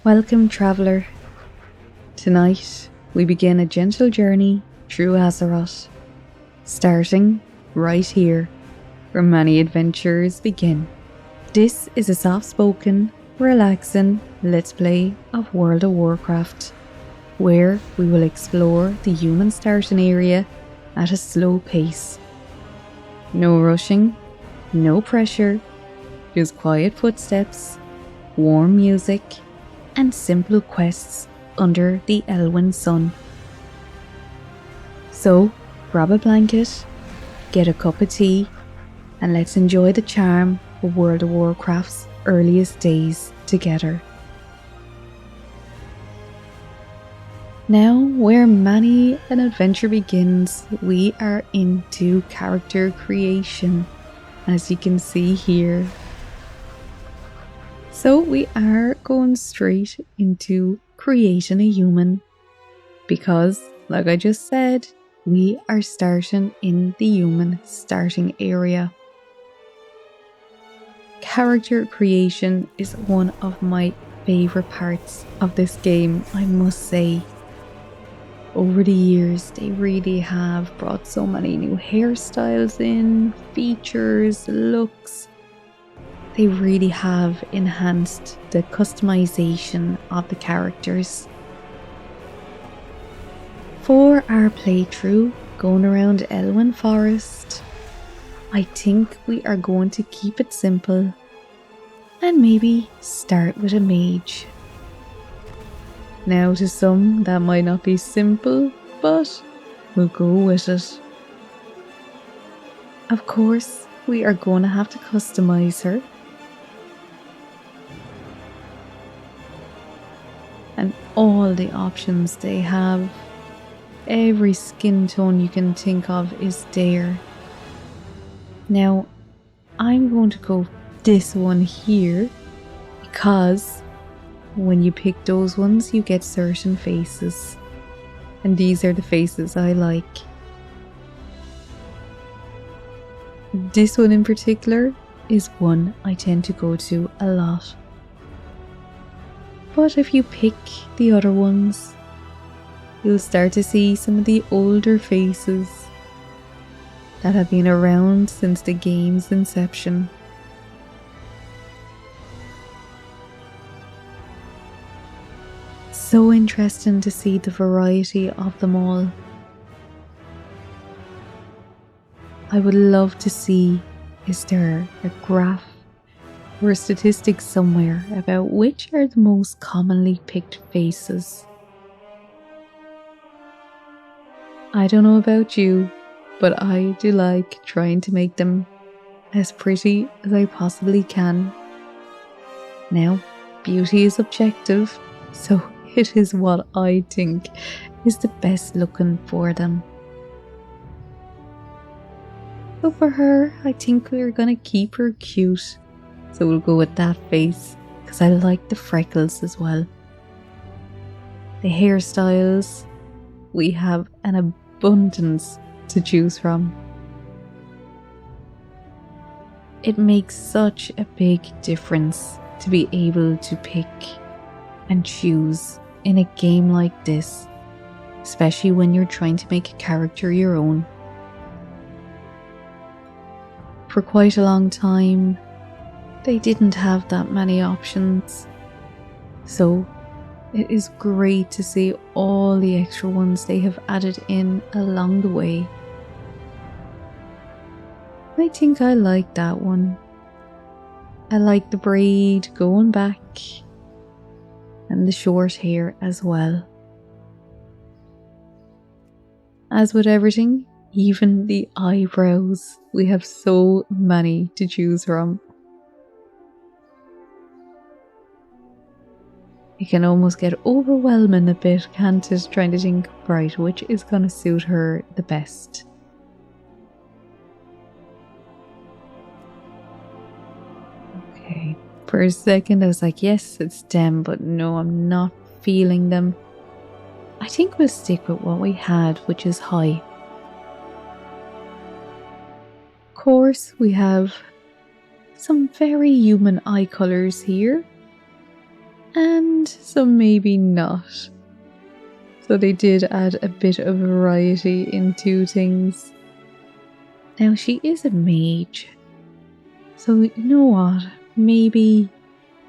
Welcome, traveller. Tonight, we begin a gentle journey through Azeroth, starting right here, where many adventures begin. This is a soft-spoken, relaxing let's play of World of Warcraft, where we will explore the human starting area at a slow pace. No rushing, no pressure, just quiet footsteps, warm music, and simple quests under the Elwyn sun. So, grab a blanket, get a cup of tea, and let's enjoy the charm of World of Warcraft's earliest days together. Now, where many an adventure begins, we are into character creation, as you can see here. So we are going straight into creating a human because, like I just said, we are starting in the human starting area. Character creation is one of my favourite parts of this game, I must say. Over the years, they really have brought so many new hairstyles in, features, looks. They really have enhanced the customization of the characters. For our playthrough, going around Elwyn Forest, I think we are going to keep it simple and maybe start with a mage. Now, to some, that might not be simple, but we'll go with it. Of course, we are going to have to customize her. And all the options they have, every skin tone you can think of is there. Now, I'm going to go this one here because when you pick those ones, you get certain faces. And these are the faces I like. This one in particular is one I tend to go to a lot. But if you pick the other ones, you'll start to see some of the older faces that have been around since the game's inception. So interesting to see the variety of them all. I would love to see, is there a graph or statistics somewhere about which are the most commonly picked faces? I don't know about you, but I do like trying to make them as pretty as I possibly can. Now, beauty is objective, so it is what I think is the best looking for them. So for her, I think we're gonna keep her cute. So we'll go with that face because I like the freckles as well. The hairstyles, we have an abundance to choose from. It makes such a big difference to be able to pick and choose in a game like this, especially when you're trying to make a character your own. For quite a long time, they didn't have that many options, so it is great to see all the extra ones they have added in along the way. I think I like that one. I like the braid going back and the short hair as well. As with everything, even the eyebrows, we have so many to choose from. It can almost get overwhelming a bit, can't it? Trying to think, right, which is going to suit her the best. Okay, for a second I was like, yes, it's them, but no, I'm not feeling them. I think we'll stick with what we had, which is high. Of course, we have some very human eye colours here. and some maybe not. So they did add a bit of variety into things. Now she is a mage, so you know what, maybe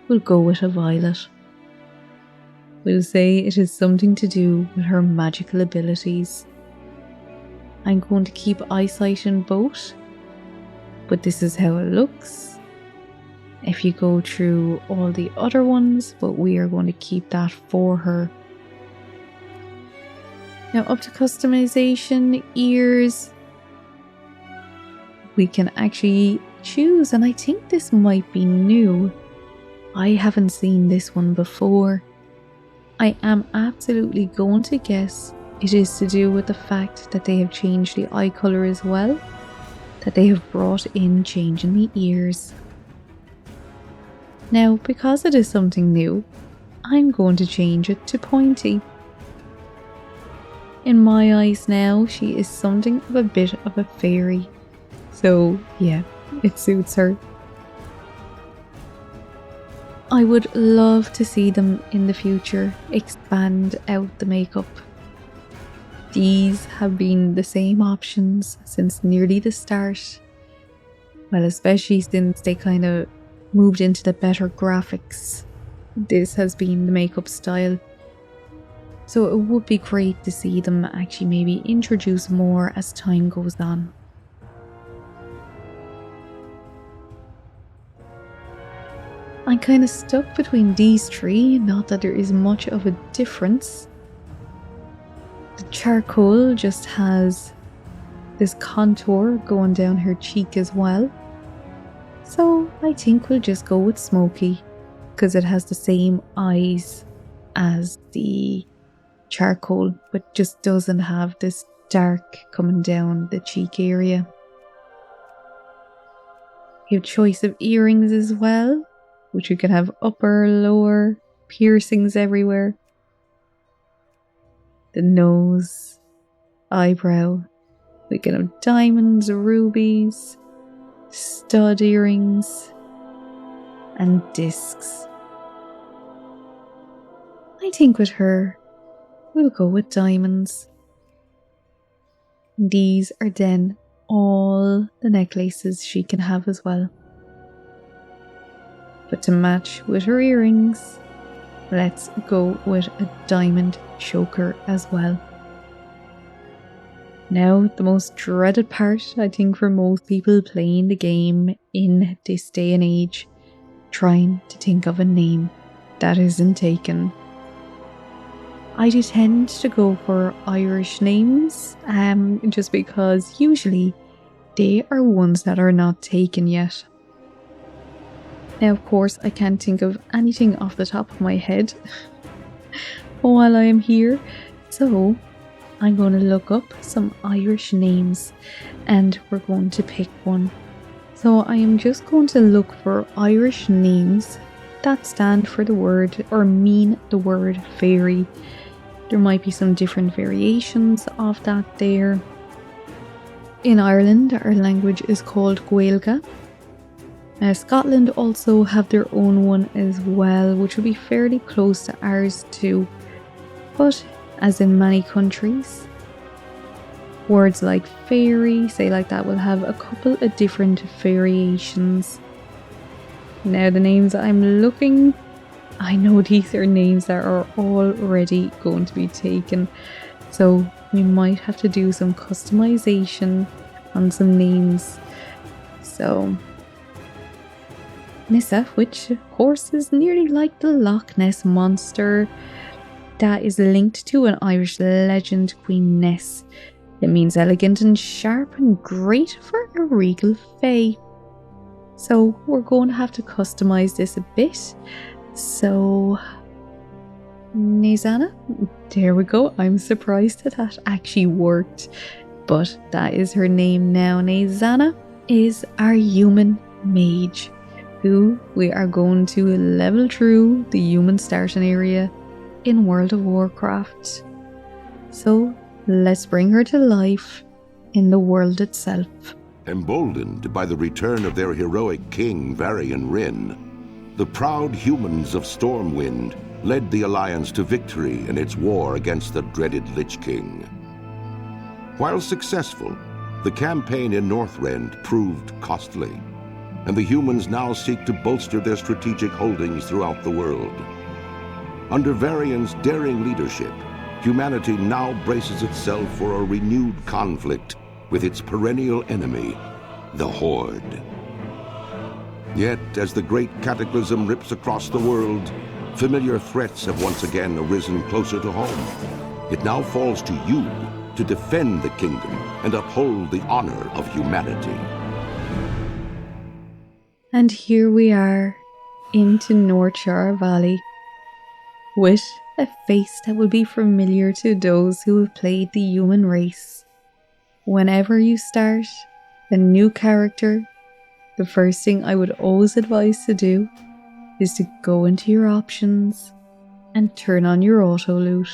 we'll go with a violet. We'll say it is something to do with her magical abilities. I'm going to keep eyesight in both, but this is how it looks. If you go through all the other ones, but we are going to keep that for her. Now up to customization, ears. We can actually choose, and I think this might be new. I haven't seen this one before. I am absolutely going to guess it is to do with the fact that they have changed the eye colour as well, that they have brought in changing the ears. Now, because it is something new, I'm going to change it to pointy. In my eyes now, she is something of a bit of a fairy. So yeah, it suits her. I would love to see them in the future expand out the makeup. These have been the same options since nearly the start. Well, especially since they kind of moved into the better graphics. This has been the makeup style. So it would be great to see them actually maybe introduce more as time goes on. I'm kind of stuck between these three, not that there is much of a difference. The charcoal just has this contour going down her cheek as well. So I think we'll just go with Smoky, because it has the same eyes as the charcoal, but just doesn't have this dark coming down the cheek area. You have choice of earrings as well, which you can have upper, lower, piercings everywhere. The nose, eyebrow, we can have diamonds, rubies, stud earrings, and discs. I think with her, we'll go with diamonds. These are then all the necklaces she can have as well. But to match with her earrings, let's go with a diamond choker as well. Now, the most dreaded part, I think, for most people playing the game in this day and age, trying to think of a name that isn't taken. I do tend to go for Irish names, just because usually they are ones that are not taken yet. Now, of course, I can't think of anything off the top of my head while I am here, so I'm going to look up some Irish names and we're going to pick one. So I am just going to look for Irish names that stand for the word or mean the word fairy. There might be some different variations of that there. In Ireland, our language is called Gaeilge. Scotland also have their own one as well, which will be fairly close to ours too. But as in many countries, words like fairy, say like that, will have a couple of different variations. Now the names I'm looking, I know these are names that are already going to be taken, so we might have to do some customization on some names. So Nissa, which of course is nearly like the Loch Ness monster that is linked to an Irish legend, Queen Ness. It means elegant and sharp and great for a regal fae. So we're going to have to customize this a bit. So Nizana, there we go. I'm surprised that actually worked, but that is her name now. Nizana is our human mage, who we are going to level through the human starting area in World of Warcraft. So let's bring her to life in the world itself. Emboldened by the return of their heroic king, Varian Wrynn, The proud humans of Stormwind led the Alliance to victory in its war against the dreaded Lich King. While successful, the campaign in Northrend proved costly, and the humans now seek to bolster their strategic holdings throughout the world. Under Varian's daring leadership, humanity now braces itself for a renewed conflict with its perennial enemy, the Horde. Yet, as the great cataclysm rips across the world, familiar threats have once again arisen closer to home. It now falls to you to defend the kingdom and uphold the honor of humanity. And here we are, into Northshire Valley, with a face that will be familiar to those who have played the human race. Whenever you start a new character, the first thing I would always advise to do is to go into your options and turn on your auto loot.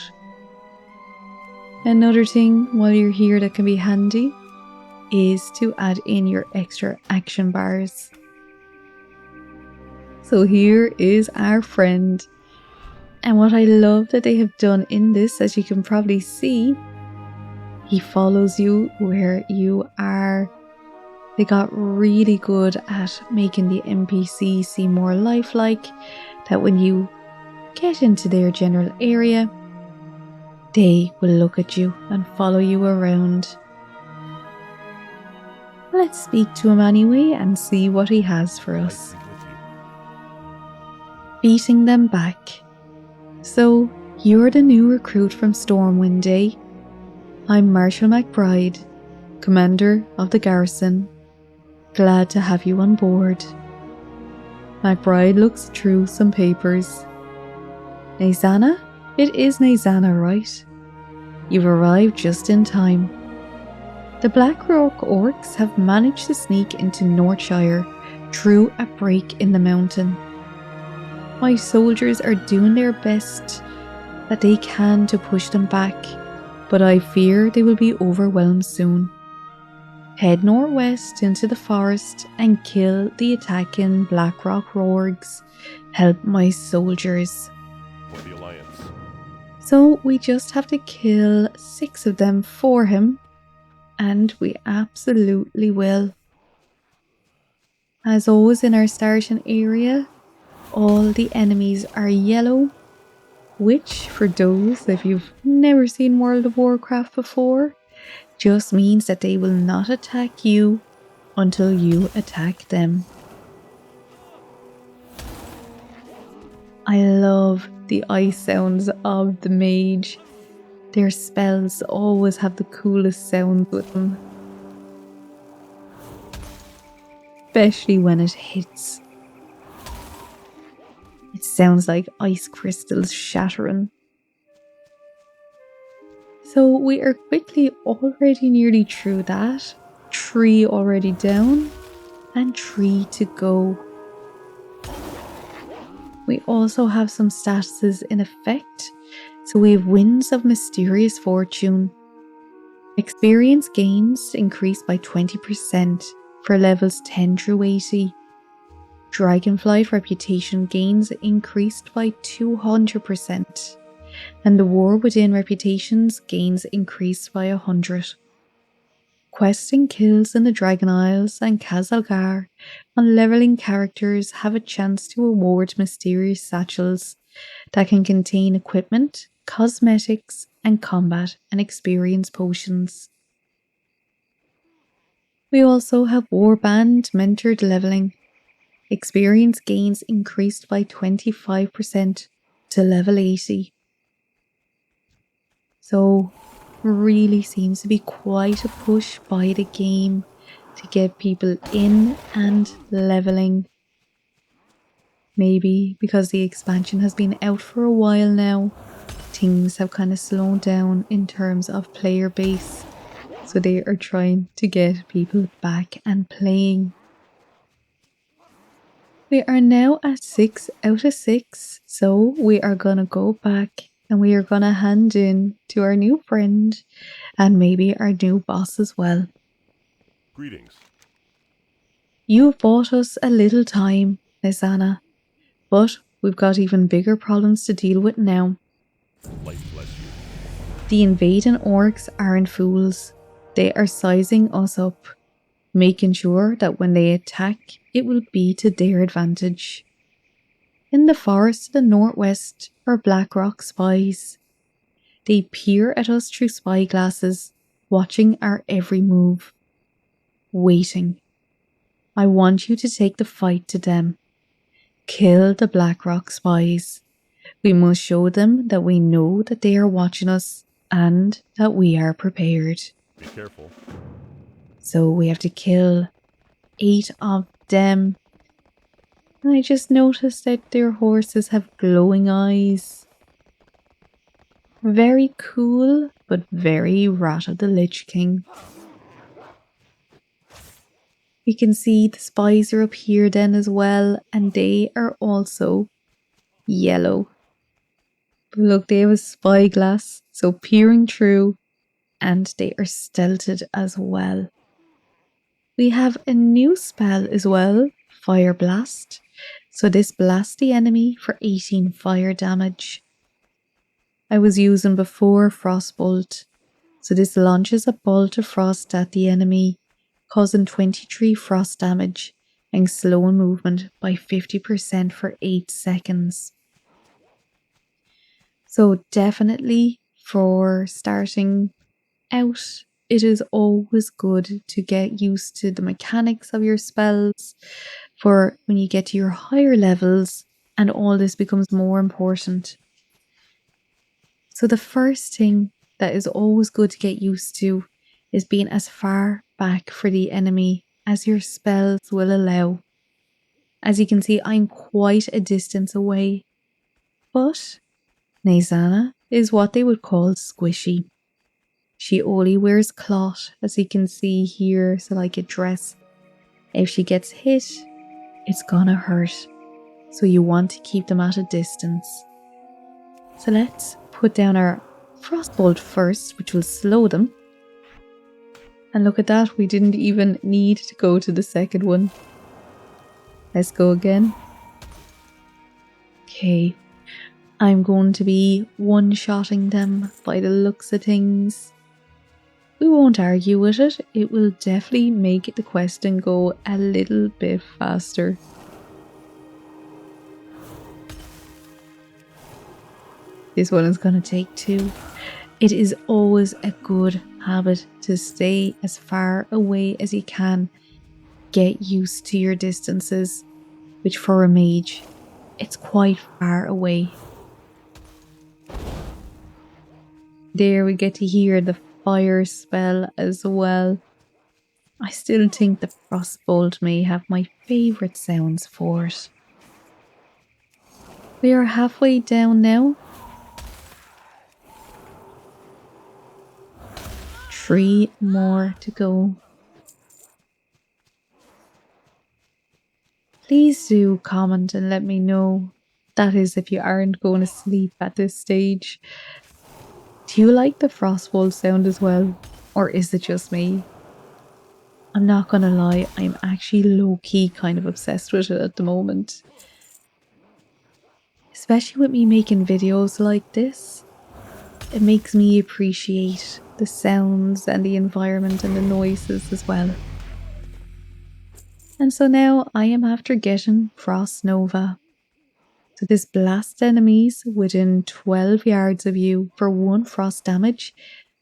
Another thing while you're here that can be handy is to add in your extra action bars. So here is our friend, and what I love that they have done in this, as you can probably see, he follows you where you are. They got really good at making the NPCs seem more lifelike, that when you get into their general area, they will look at you and follow you around. Let's speak to him anyway and see what he has for us. Beating them back. So, you're the new recruit from Stormwind, eh? I'm Marshal McBride, commander of the garrison. Glad to have you on board. McBride looks through some papers. Nazana? It is Nazana, right? You've arrived just in time. The Blackrock orcs have managed to sneak into Northshire through a break in the mountain. My soldiers are doing their best that they can to push them back, but I fear they will be overwhelmed soon. Head northwest into the forest and kill the attacking Blackrock orcs. Help my soldiers. For the Alliance. So we just have to kill 6 of them for him, and we absolutely will. As always in our starting area, all the enemies are yellow, which for those if you've never seen World of Warcraft before, just means that they will not attack you until you attack them. I love the ice sounds of the mage. Their spells always have the coolest sounds with them. Especially when it hits. It sounds like ice crystals shattering. So we are quickly already nearly through that. 3 already down and 3 to go. We also have some statuses in effect. So we have Winds of Mysterious Fortune. Experience gains increased by 20% for levels 10 through 80. Dragonflight reputation gains increased by 200%, and the War Within reputations gains increased by 100. Questing kills in the Dragon Isles and Kazalgar on leveling characters have a chance to award mysterious satchels that can contain equipment, cosmetics, and combat and experience potions. We also have Warband mentored leveling. Experience gains increased by 25% to level 80. So, really seems to be quite a push by the game to get people in and leveling. Maybe because the expansion has been out for a while now, things have kind of slowed down in terms of player base. So they are trying to get people back and playing. We are now at 6 out of 6, so we are gonna go back and we are gonna hand in to our new friend and maybe our new boss as well. Greetings. You've bought us a little time, Nazana. But we've got even bigger problems to deal with now. Light bless you. The invading orcs aren't fools. They are sizing us up, making sure that when they attack, it will be to their advantage. In the forest to the northwest are Blackrock spies. They peer at us through spyglasses, watching our every move. Waiting. I want you to take the fight to them. Kill the Blackrock spies. We must show them that we know that they are watching us and that we are prepared. Be careful. So we have to kill 8 of them. And I just noticed that their horses have glowing eyes. Very cool, but very Wrath of the Lich King. We can see the spies are up here then as well, and they are also yellow. But look, they have a spyglass, so peering through, and they are stealthed as well. We have a new spell as well, Fire Blast. So this blasts the enemy for 18 fire damage. I was using before Frostbolt, so this launches a bolt of frost at the enemy, causing 23 frost damage and slowing movement by 50% for 8 seconds. So definitely for starting out, it is always good to get used to the mechanics of your spells for when you get to your higher levels and all this becomes more important. So the first thing that is always good to get used to is being as far back for the enemy as your spells will allow. As you can see, I'm quite a distance away, but Naizana is what they would call squishy. She only wears cloth, as you can see here, so like a dress. If she gets hit, it's gonna hurt, so you want to keep them at a distance. So let's put down our Frostbolt first, which will slow them. And look at that, we didn't even need to go to the second one. Let's go again. Okay, I'm going to be one-shotting them by the looks of things. We won't argue with it, it will definitely make the questing go a little bit faster. This one is going to take 2. It is always a good habit to stay as far away as you can. Get used to your distances, which for a mage, it's quite far away. There we get to hear the fire spell as well. I still think the Frostbolt may have my favourite sounds for it. We are halfway down now. 3 more to go. Please do comment and let me know. That is if you aren't going to sleep at this stage. Do you like the Frostbolt sound as well? Or is it just me? I'm not gonna lie, I'm actually low-key kind of obsessed with it at the moment. Especially with me making videos like this. It makes me appreciate the sounds and the environment and the noises as well. And so now I am after getting Frost Nova. So this blasts enemies within 12 yards of you for 1 frost damage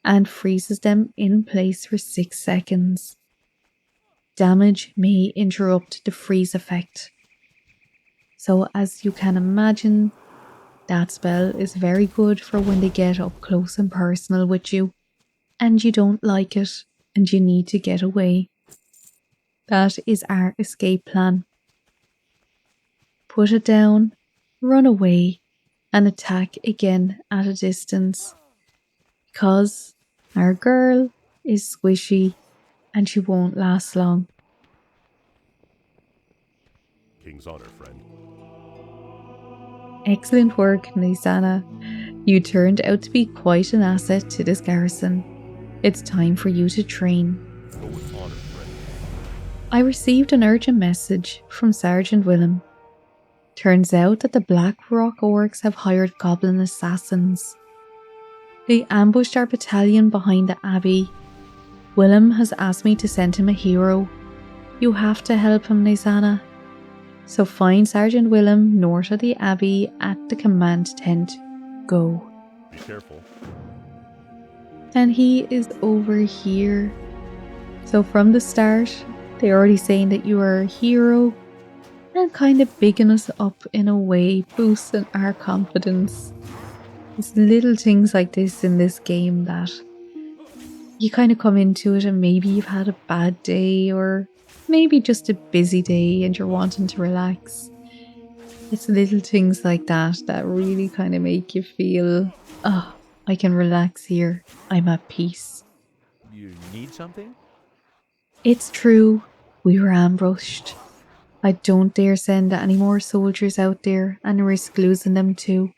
and freezes them in place for 6 seconds. Damage may interrupt the freeze effect. So as you can imagine, that spell is very good for when they get up close and personal with you and you don't like it and you need to get away. That is our escape plan. Put it down, run away, and attack again at a distance. Because our girl is squishy and she won't last long. King's honor, friend. Excellent work, Naizana. You turned out to be quite an asset to this garrison. It's time for you to train. Go with honor, friend. I received an urgent message from Sergeant Willem. Turns out that the Black Rock orcs have hired goblin assassins. They ambushed our battalion behind the abbey. Willem has asked me to send him a hero. You have to help him, Naisana. So find Sergeant Willem north of the abbey at the command tent. Go. Be careful. And he is over here. So from the start, they're already saying that you are a hero and kind of bigging us up in a way, boosting our confidence. It's little things like this in this game that you kind of come into it and maybe you've had a bad day or maybe just a busy day and you're wanting to relax. It's little things like that that really kind of make you feel, oh, I can relax here. I'm at peace. You need something? It's true. We were ambushed. I don't dare send any more soldiers out there and risk losing them too.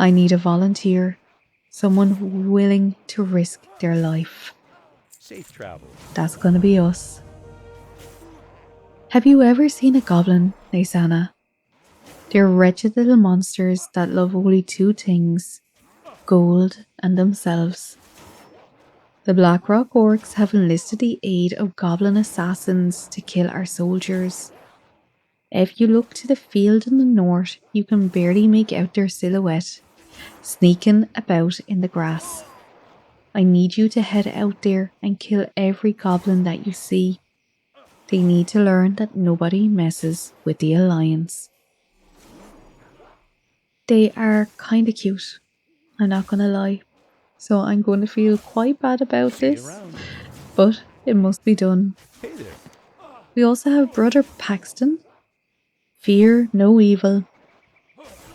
I need a volunteer. Someone willing to risk their life. Safe travel. That's gonna be us. Have you ever seen a goblin, Naisana? They're wretched little monsters that love only two things, gold and themselves. The Blackrock orcs have enlisted the aid of goblin assassins to kill our soldiers. If you look to the field in the north, you can barely make out their silhouette, sneaking about in the grass. I need you to head out there and kill every goblin that you see. They need to learn that nobody messes with the Alliance. They are kinda cute, I'm not gonna lie. So I'm going to feel quite bad about this, but it must be done. Hey there. We also have Brother Paxton. Fear no evil.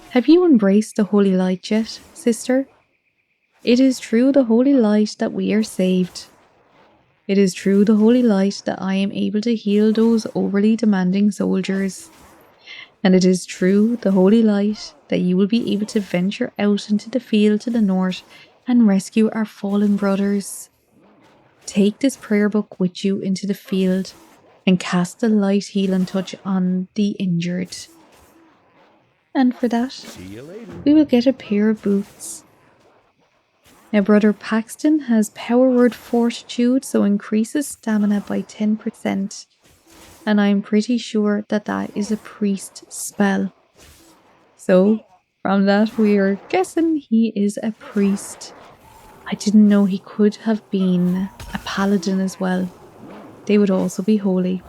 Have you embraced the holy light yet, sister? It is through the holy light that we are saved. It is through the holy light that I am able to heal those overly demanding soldiers. And it is through the holy light that you will be able to venture out into the field to the north and rescue our fallen brothers. Take this prayer book with you into the field and cast the light healing touch on the injured. And for that, See you later. we will get a pair of boots. Now Brother Paxton has Power Word Fortitude, so increases stamina by 10%. And I'm pretty sure that that is a priest spell. So from that we are guessing he is a priest. I didn't know he could have been a paladin as well. They would also be holy.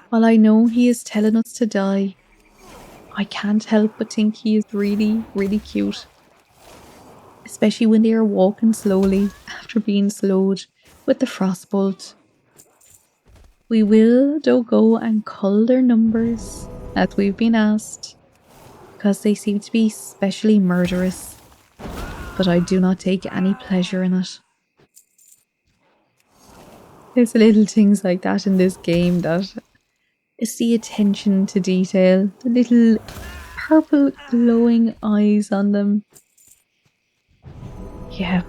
While I know he is telling us to die, I can't help but think he is really, really cute. Especially when they are walking slowly after being slowed with the frostbolt. We will though go and cull their numbers as we've been asked, because they seem to be especially murderous, but I do not take any pleasure in it. There's little things like that in this game that is the attention to detail, the little purple glowing eyes on them. Yeah,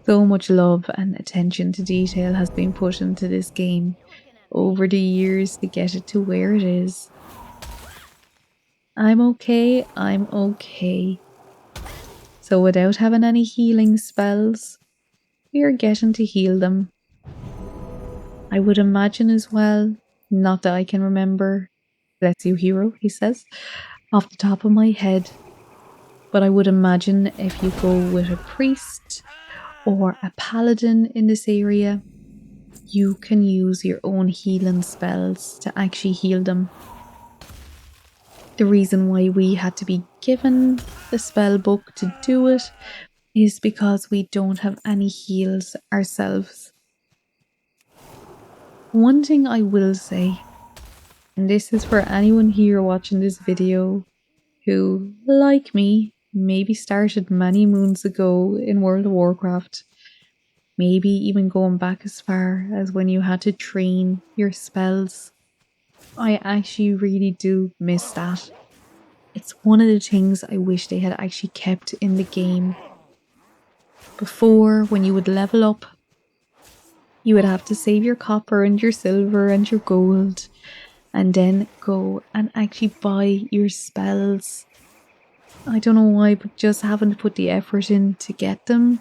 so much love and attention to detail has been put into this game over the years to get it to where it is. I'm okay, I'm okay. So without having any healing spells, we are getting to heal them. I would imagine as well, not that I can remember, bless you hero, he says, off the top of my head, but I would imagine if you go with a priest or a paladin in this area, you can use your own healing spells to actually heal them. The reason why we had to be given the spell book to do it is because we don't have any heals ourselves. One thing I will say, and this is for anyone here watching this video who, like me, maybe started many moons ago in World of Warcraft, maybe even going back as far as when you had to train your spells. I actually really do miss that. It's one of the things I wish they had actually kept in the game. Before, when you would level up, you would have to save your copper and your silver and your gold and then go and actually buy your spells. I don't know why, but just having to put the effort in to get them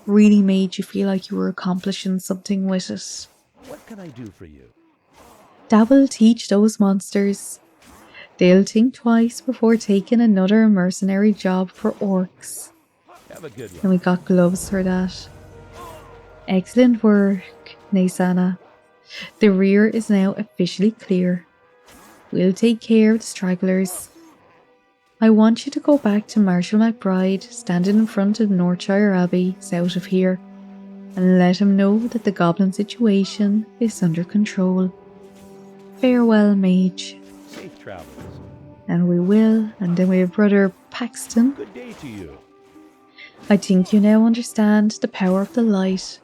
really made you feel like you were accomplishing something with it. What can I do for you? That will teach those monsters. They'll think twice before taking another mercenary job for orcs. Have a good And one. we got gloves for that. Excellent work, Naysana. The rear is now officially clear. We'll take care of the stragglers. I want you to go back to Marshal McBride, standing in front of Northshire Abbey, south of here, and let him know that the goblin situation is under control. Farewell, mage. Safe travels. And we will, and then we have Brother Paxton. Good day to you. I think you now understand the power of the light.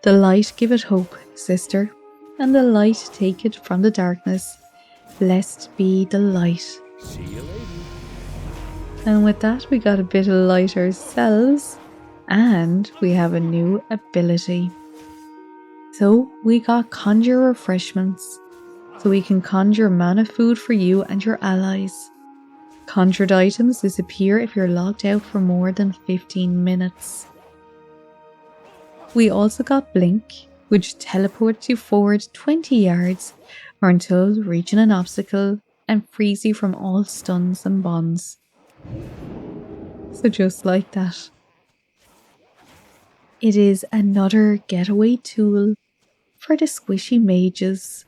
The light giveth hope, sister, and the light taketh from the darkness. Blessed be the light. See you later. And with that, we got a bit of light ourselves, and we have a new ability. So we got conjure refreshments, so we can conjure mana food for you and your allies. Conjured items disappear if you're logged out for more than 15 minutes. We also got Blink, which teleports you forward 20 yards or until reaching an obstacle and frees you from all stuns and bonds. So just like that. It is another getaway tool for the squishy mages.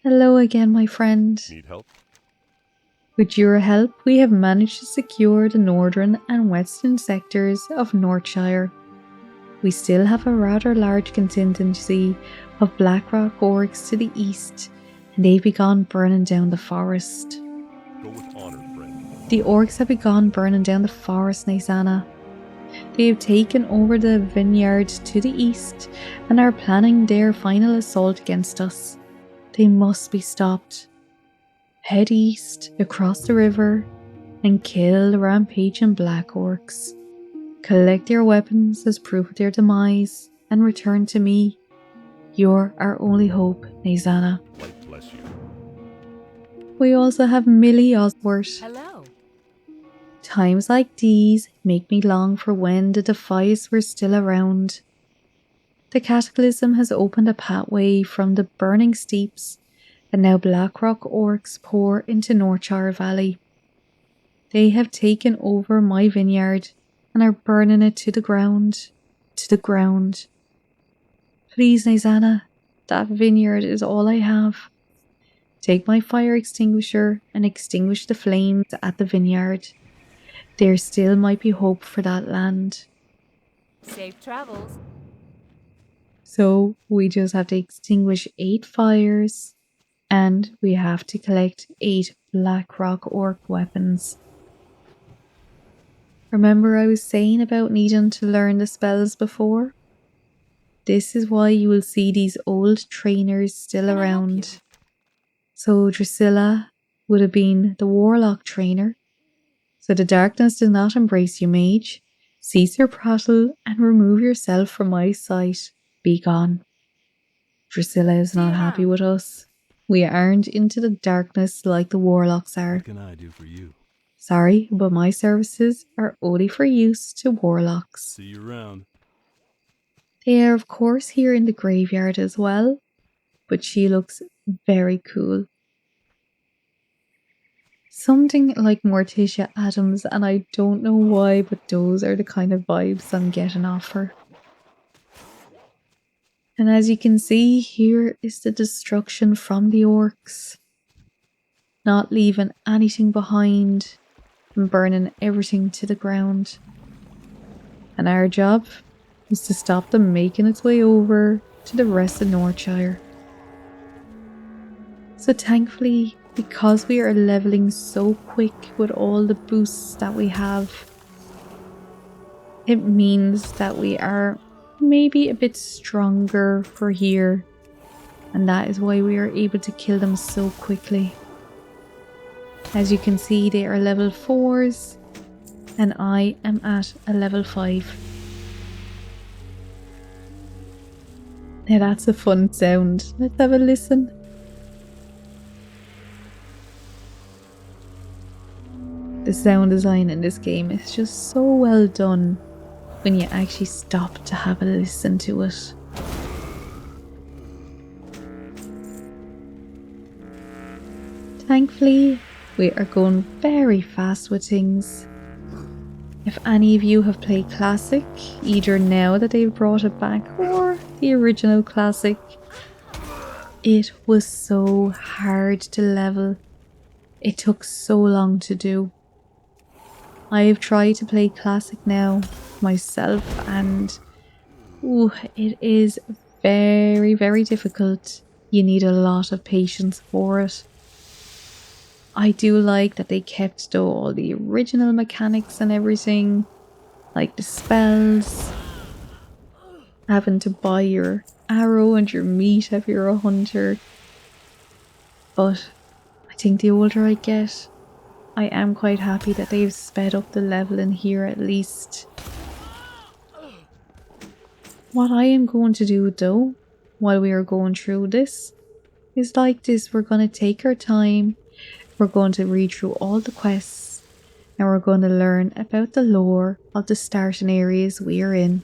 Hello again, my friend. Need help? With your help, we have managed to secure the northern and western sectors of Northshire. We still have a rather large contingency of Blackrock orcs to the east, and they've begun burning down the forest. Go with honor, friend. The orcs have begun burning down the forest, Naysana. They have taken over the vineyard to the east and are planning their final assault against us. They must be stopped. Head east, across the river, and kill the rampaging black orcs. Collect their weapons as proof of their demise, and return to me. You're our only hope, Naysana. Light bless you. We also have Millie Osworth. Hello. Times like these make me long for when the Defias were still around. The Cataclysm has opened a pathway from the burning steeps, and now Blackrock orcs pour into Northshire Valley. They have taken over my vineyard and are burning it to the ground. To the ground. Please, Naysana, that vineyard is all I have. Take my fire extinguisher and extinguish the flames at the vineyard. There still might be hope for that land. Safe travels. So we just have to extinguish 8 fires, and we have to collect 8 Blackrock orc weapons. Remember I was saying about needing to learn the spells before? This is why you will see these old trainers still Can I help around. you? So Drusilla would have been the warlock trainer. So the darkness does not embrace you, mage. Cease your prattle and remove yourself from my sight. Be gone. Drusilla is not happy with us. We aren't into the darkness like the warlocks are. What can I do for you? Sorry, but my services are only for use to warlocks. See you around. They are of course here in the graveyard as well, but she looks very cool. Something like Morticia Adams, and I don't know why, but those are the kind of vibes I'm getting off her. And as you can see, here is the destruction from the orcs. Not leaving anything behind and burning everything to the ground. And our job is to stop them making its way over to the rest of Northshire. So thankfully, because we are leveling so quick with all the boosts that we have, it means that we are maybe a bit stronger for here, and that is why we are able to kill them so quickly. As you can see, they are level 4s and I am at a level 5. Now that's a fun sound. Let's have a listen. The sound design in this game is just so well done when you actually stop to have a listen to it. Thankfully, we are going very fast with things. If any of you have played Classic, either now that they've brought it back or the original Classic, it was so hard to level. It took so long to do. I have tried to play Classic now myself and it is very, very difficult. You need a lot of patience for it. I do like that they kept though all the original mechanics and everything, like the spells, having to buy your arrow and your meat if you're a hunter. But I think the older I get, I am quite happy that they've sped up the level in here at least. What I am going to do though, while we are going through this, is like this. We're going to take our time, we're going to read through all the quests, and we're going to learn about the lore of the starting areas we are in.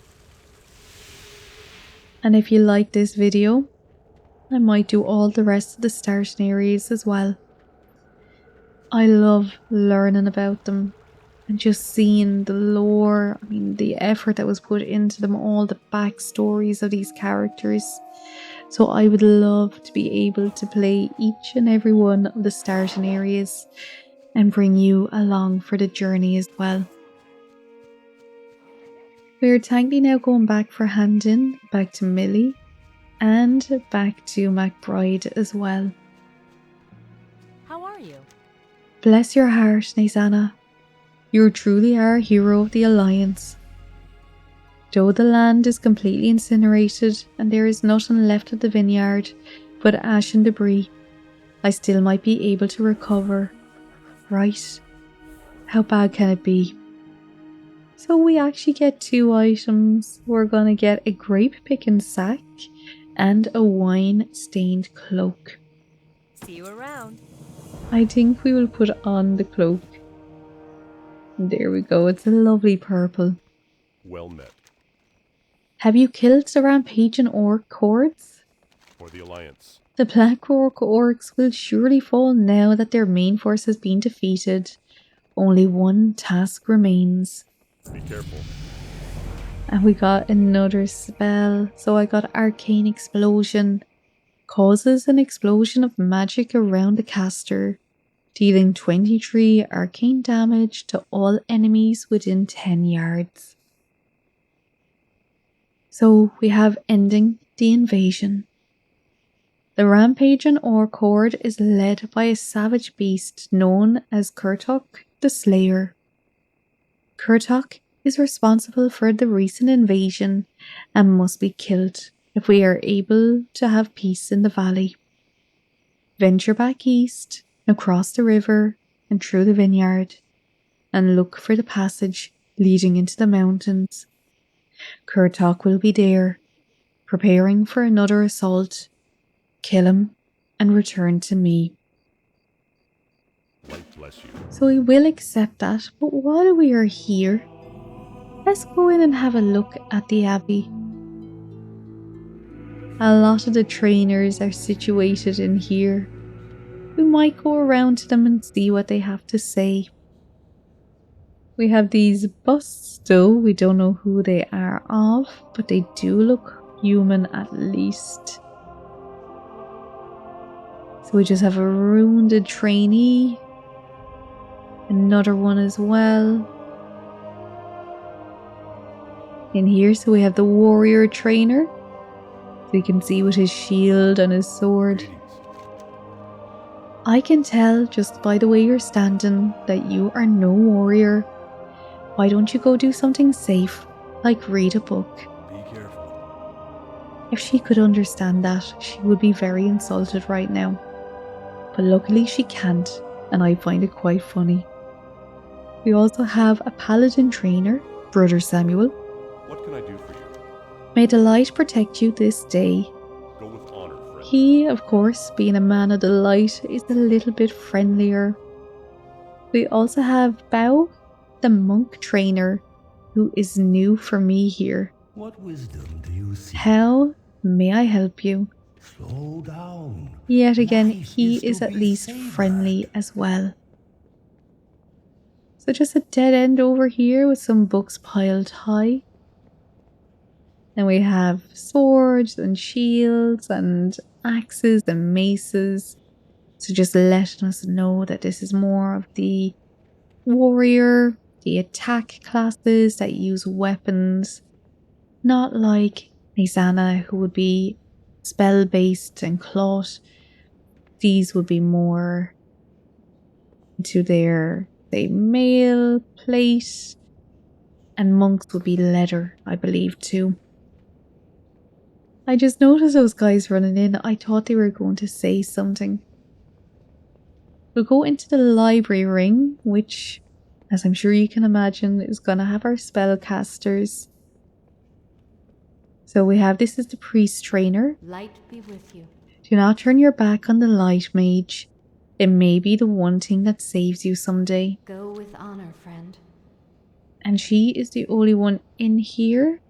And if you like this video, I might do all the rest of the starting areas as well. I love learning about them and just seeing the lore, the effort that was put into them, all the backstories of these characters. So I would love to be able to play each and every one of the starting areas and bring you along for the journey as well. We're thankfully now going back for Handin, back to Millie, and back to McBride as well. How are you? Bless your heart, Naisana. You truly are a hero of the Alliance. Though the land is completely incinerated and there is nothing left of the vineyard but ash and debris, I still might be able to recover. Right? How bad can it be? So we actually get 2 items. We're gonna get a grape picking sack and a wine stained cloak. See you around. I think we will put on the cloak. There we go, it's a lovely purple. Well met. Have you killed the rampaging orc hordes? For the Alliance. The Black Orc orcs will surely fall now that their main force has been defeated. Only one task remains. Be careful. And we got another spell. So I got Arcane Explosion. Causes an explosion of magic around the caster, dealing 23 arcane damage to all enemies within 10 yards. So we have ending the invasion. The rampaging orc horde is led by a savage beast known as Kurtok the Slayer. Kurtok is responsible for the recent invasion and must be killed if we are able to have peace in the valley. Venture back east, across the river and through the vineyard, and look for the passage leading into the mountains. Kurtok will be there, preparing for another assault. Kill him and return to me. Light bless you. So we will accept that, but while we are here, let's go in and have a look at the abbey. A lot of the trainers are situated in here. We might go around to them and see what they have to say. We have these busts though, we don't know who they are of, but they do look human at least. So we just have a wounded trainee, another one as well. In here, so we have the warrior trainer. So you can see with his shield and his sword. Greetings. I can tell just by the way you're standing that you are no warrior. Why don't you go do something safe, like read a book? Be careful. If she could understand that, she would be very insulted right now. But luckily she can't, and I find it quite funny. We also have a paladin trainer, Brother Samuel. What can I do for you? May the light protect you this day. He, of course, being a man of the light, is a little bit friendlier. We also have Bao, the monk trainer, who is new for me here. What wisdom do you see? How may I help you? Slow down. Yet again, Life he is is to at be least savored. friendly as well. So just a dead end over here with some books piled high. Then we have swords and shields and axes and maces. So just letting us know that this is more of the warrior, the attack classes that use weapons. Not like Nizana, who would be spell-based and cloth. These would be more into their, say, mail, plate, and monks would be leather, I believe, too. I just noticed those guys running in. I thought they were going to say something. We'll go into the library ring, which, as I'm sure you can imagine, is going to have our spellcasters. So we have, this is the priest trainer. Light be with you. Do not turn your back on the light mage. It may be the one thing that saves you someday. Go with honor, friend. And she is the only one in here.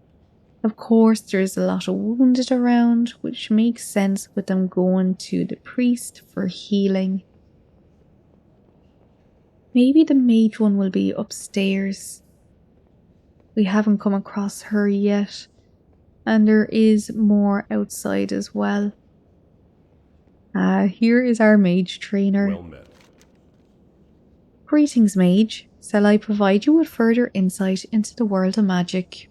Of course, there's a lot of wounded around, which makes sense with them going to the priest for healing. Maybe the mage one will be upstairs. We haven't come across her yet. And there is more outside as well. Here is our mage trainer. Well met. Greetings, mage. Shall I provide you with further insight into the world of magic?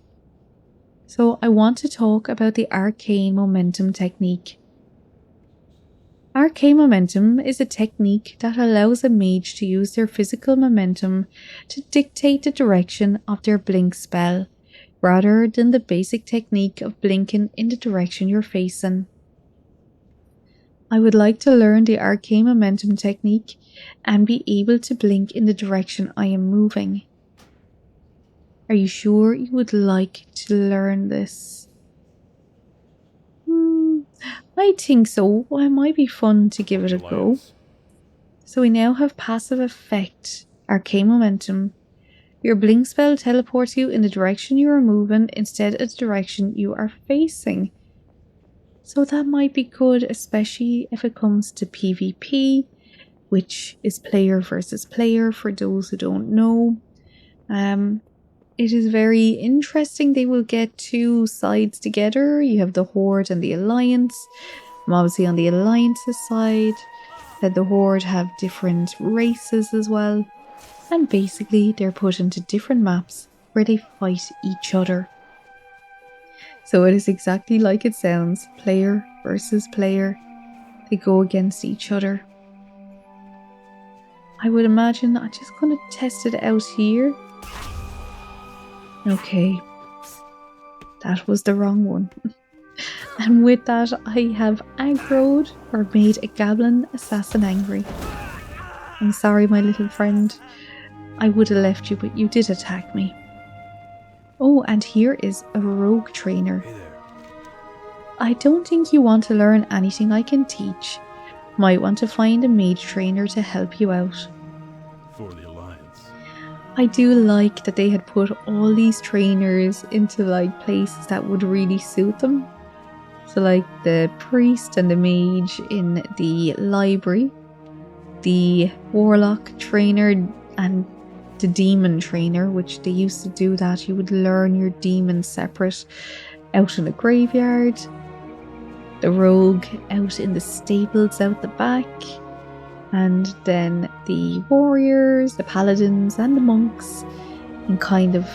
So I want to talk about the arcane momentum technique. Arcane momentum is a technique that allows a mage to use their physical momentum to dictate the direction of their blink spell, rather than the basic technique of blinking in the direction you're facing. I would like to learn the arcane momentum technique and be able to blink in the direction I am moving. Are you sure you would like to learn this? I think so. Well, it might be fun to give it a go. Alliance. So we now have passive effect, arcane momentum. Your blink spell teleports you in the direction you are moving instead of the direction you are facing. So that might be good, especially if it comes to PvP, which is player versus player for those who don't know. It is very interesting. They will get two sides together. You have the Horde and the Alliance. I'm obviously on the Alliance's side. Then the Horde have different races as well. And basically they're put into different maps where they fight each other. So it is exactly like it sounds. Player versus player. They go against each other. I would imagine I'm just going to test it out here. Okay, that was the wrong one. And with that, I have aggroed or made a goblin assassin angry. I'm sorry, my little friend. I would have left you, but you did attack me. Oh, and here is a rogue trainer. Hey there. I don't think you want to learn anything I can teach. Might want to find a mage trainer to help you out. For the Alliance. I do like that they had put all these trainers into like places that would really suit them. So like the priest and the mage in the library, the warlock trainer and the demon trainer, which they used to do that. You would learn your demons separate out in the graveyard. The rogue out in the stables out the back. And then the warriors, the paladins and the monks in kind of,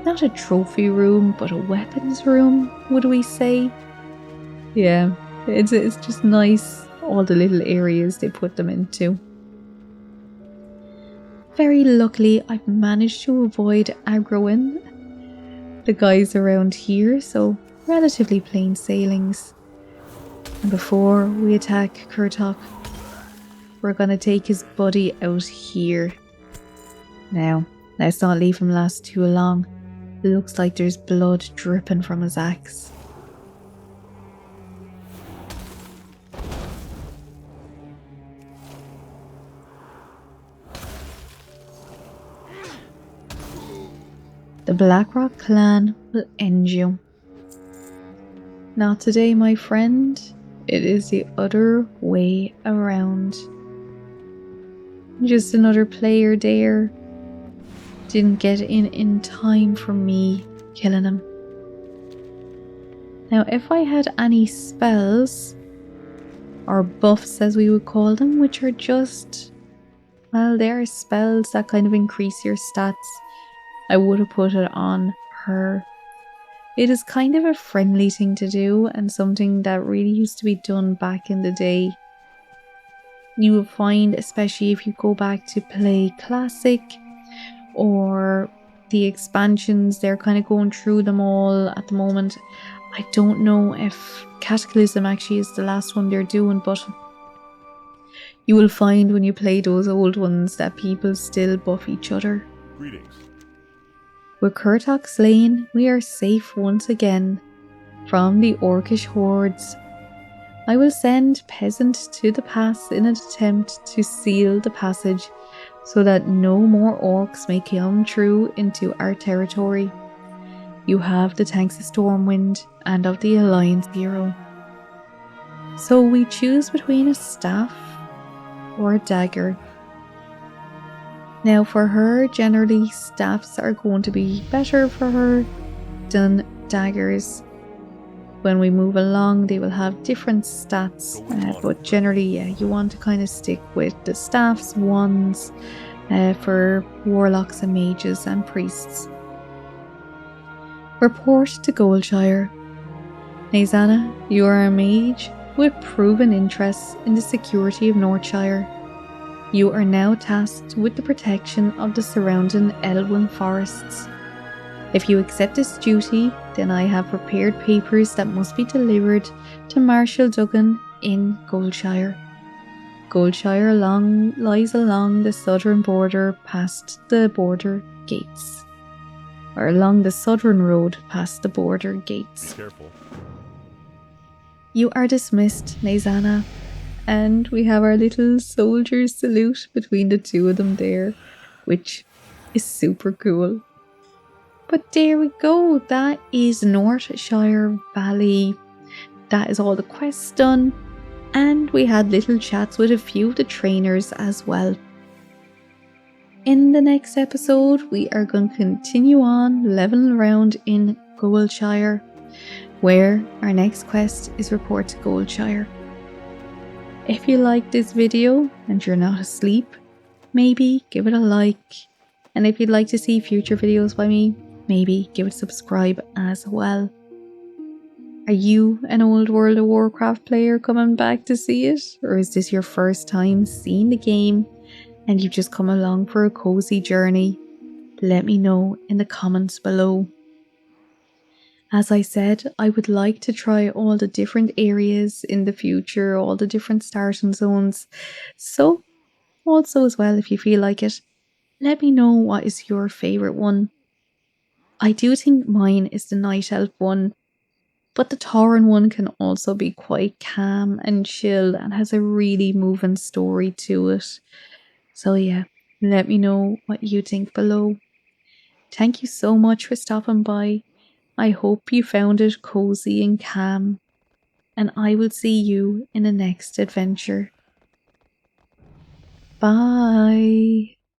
not a trophy room, but a weapons room, would we say? Yeah, it's just nice, all the little areas they put them into. Very luckily, I've managed to avoid aggroing the guys around here, so relatively plain sailings. And before we attack Kurtok, we're going to take his buddy out here. Now, let's not leave him last too long. It looks like there's blood dripping from his axe. The Blackrock clan will end you. Not today, my friend. It is the other way around. Just another player there. Didn't get in time for me killing him. Now, if I had any spells, or buffs as we would call them, which are just, well, they are spells that kind of increase your stats, I would have put it on her. It is kind of a friendly thing to do and something that really used to be done back in the day. You will find, especially if you go back to play Classic or the expansions, they're kind of going through them all at the moment. I don't know if Cataclysm actually is the last one they're doing, but you will find when you play those old ones that people still buff each other. Greetings. With Kurtok slain, we are safe once again from the Orcish hordes. I will send Peasant to the pass in an attempt to seal the passage so that no more orcs may come through into our territory. You have the tanks of Stormwind and of the Alliance hero. So we choose between a staff or a dagger. Now for her, generally staffs are going to be better for her than daggers. When we move along, they will have different stats, but generally, yeah, you want to kind of stick with the staffs, wands, for warlocks and mages and priests. Report to Goldshire. Nazana, you are a mage with proven interests in the security of Northshire. You are now tasked with the protection of the surrounding Elwyn forests. If you accept this duty, then I have prepared papers that must be delivered to Marshal Duggan in Goldshire. Goldshire lies along the southern border past the border gates. Or along the southern road past the border gates. Be careful. You are dismissed, Nazana. And we have our little soldier salute between the two of them there, which is super cool. But there we go, that is Northshire Valley. That is all the quests done, and we had little chats with a few of the trainers as well. In the next episode, we are going to continue on leveling around in Goldshire, where our next quest is Report to Goldshire. If you liked this video and you're not asleep, maybe give it a like, and if you'd like to see future videos by me, maybe give it a subscribe as well. Are you an old World of Warcraft player coming back to see it? Or is this your first time seeing the game and you've just come along for a cozy journey? Let me know in the comments below. As I said, I would like to try all the different areas in the future, all the different starting zones. So, also as well, if you feel like it, let me know what is your favourite one. I do think mine is the Night Elf one, but the Tauren one can also be quite calm and chill and has a really moving story to it. So yeah, let me know what you think below. Thank you so much for stopping by. I hope you found it cozy and calm, and I will see you in the next adventure. Bye.